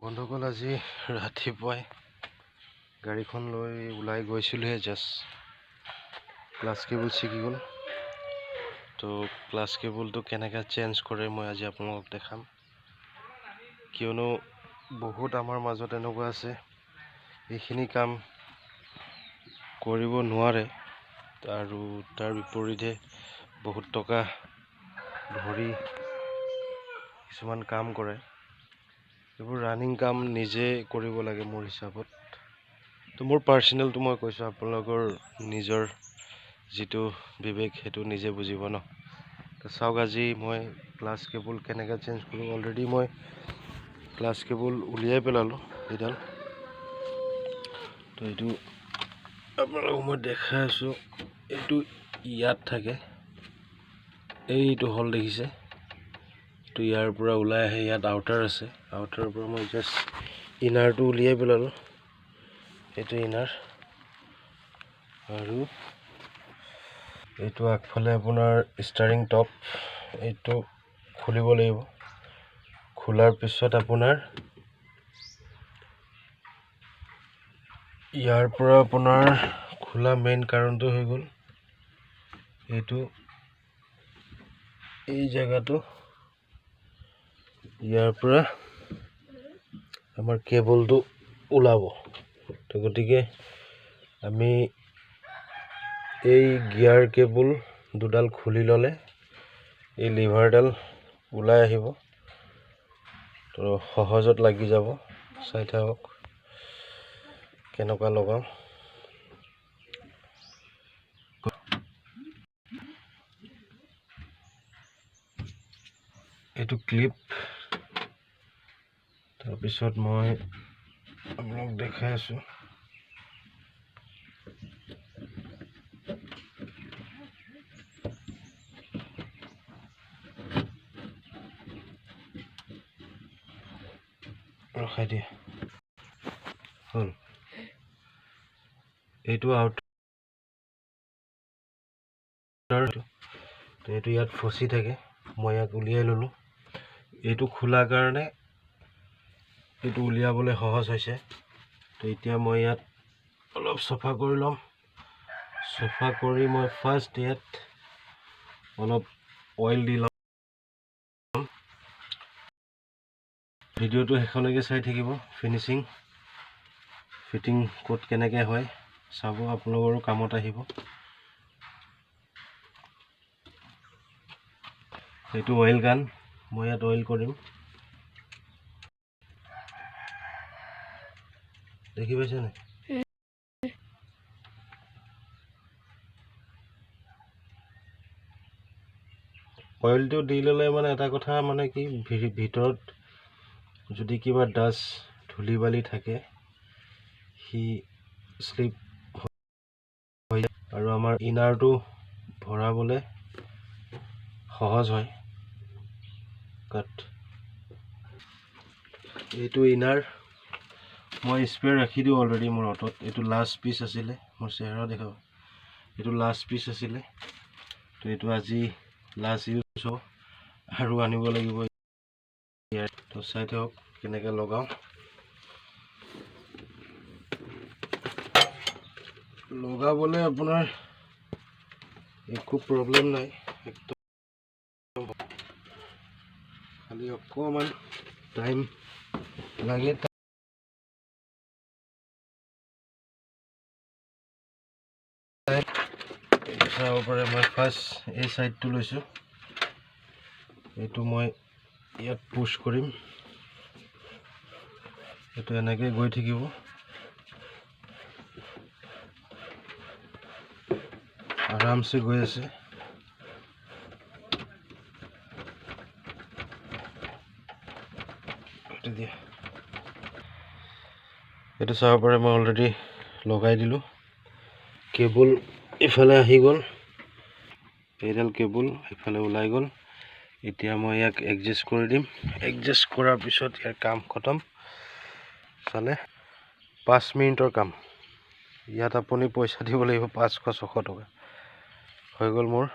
বন্ধুসকল আজি ৰাতিপুৱাই গাড়ীখন লৈ ওলাই গৈছিলোহে জাষ্ট ক্লাছ কেবল ছিগি গ'ল তো ক্লাছ কেবলটো কেনেকৈ চেঞ্জ কৰে মই আজি আপোনালোকক দেখাম কিয়নো বহুত আমাৰ মাজত এনেকুৱা আছে এইখিনি কাম কৰিব নোৱাৰে আৰু তাৰ বিপৰীতে বহুত টকা ভৰি কিছুমান কাম কৰে এইবোৰ ৰানিং কাম নিজে কৰিব লাগে মোৰ হিচাপত তো মোৰ পাৰ্সোনেলটো মই কৈছোঁ আপোনালোকৰ নিজৰ যিটো বিবেক সেইটো নিজে বুজিব ন তো চাওক আজি মই ক্লাছ কেবল কেনেকৈ চেঞ্জ কৰোঁ অলৰেডি মই ক্লাছ কেবল উলিয়াই পেলালোঁ এইডাল তো এইটো আপোনালোকক মই দেখাই আছোঁ এইটো ইয়াত থাকে এইটো হল দেখিছে তো ইয়াৰ পৰা ওলাই আহে ইয়াত আউটাৰ আছে আউটাৰৰ পৰা মই জাষ্ট ইনাৰটো উলিয়াই পেলালোঁ এইটো ইনাৰ আৰু এইটো আগফালে আপোনাৰ ষ্টাৰিং টপ এইটো খুলিব লাগিব খোলাৰ পিছত আপোনাৰ ইয়াৰ পৰা আপোনাৰ খোলা মেইন কাৰণটো হৈ গ'ল এইটো এই জায়গাটো ইয়াৰ পৰা আমাৰ কেবলটো ওলাব তো গতিকে আমি এই গিয়াৰ কেবল দুডাল খুলি ল'লে এই লিভাৰডাল ওলাই আহিব তো সহজত লাগি যাব চাই থাকক কেনেকুৱা লগাও এইটো ক্লিপ তাৰপিছত মই আপোনাক দেখাই আছোঁ ৰখাই দিয়া হ'ল এইটো আউটাৰ তো এইটো ইয়াত ফচি থাকে মই ইয়াক উলিয়াই ল'লোঁ এইটো খোলাৰ কাৰণে এইটো উলিয়াবলৈ সহজ হৈছে তো এতিয়া মই ইয়াত অলপ চফা কৰি ল'ম চফা কৰি মই ফাৰ্ষ্ট ইয়াত অলপ অইল দি ল'ম ভিডিঅ'টো শেষলৈকে চাই থাকিব ফিটিং ক'ত কেনেকৈ হয় চাব আপোনালোকৰো কামত আহিব এইটো অইল গান মই ইয়াত অইল কৰিম দেখি পাইছে নাই অইলটো দি ল'লে মানে এটা কথা মানে কি ভিতৰত যদি কিবা ডাষ্ট ধূলি বালি থাকে সি শ্লিপ হৈ যায় আৰু আমাৰ ইনাৰটো ভৰাবলৈ সহজ হয় কাট এইটো ইনাৰ মই স্পেয়াৰ ৰাখি দিওঁ অলৰেডি মোৰ অটত এইটো লাষ্ট পিচ আছিলে মোৰ চেহেৰা দেখাব এইটো লাষ্ট পিচ আছিলে তো এইটো আজি লাষ্ট ইউজ হ'ব আৰু আনিব লাগিব ইয়াত তো চাই থাকক কেনেকৈ লগাওঁ লগাবলৈ আপোনাৰ একো প্ৰব্লেম নাই একদম খালি অকণমান টাইম লাগে চাব পাৰে মই ফাৰ্ষ্ট এই ছাইডটো লৈছোঁ এইটো মই ইয়াত পুছ কৰিম এইটো এনেকৈ গৈ থাকিব আৰামছে গৈ আছে এইটো চাব পাৰে মই অলৰেডি লগাই দিলোঁ কেবল ইফালে আহি গ'ল এইডাল কেবল ইফালে ওলাই গ'ল এতিয়া মই ইয়াক এডজাষ্ট কৰি দিম এডজাষ্ট কৰাৰ পিছত ইয়াৰ কাম খতম চালে 5 মিনিটৰ কাম ইয়াত আপুনি পইচা দিব লাগিব 500-600 টকা হৈ গ'ল মোৰ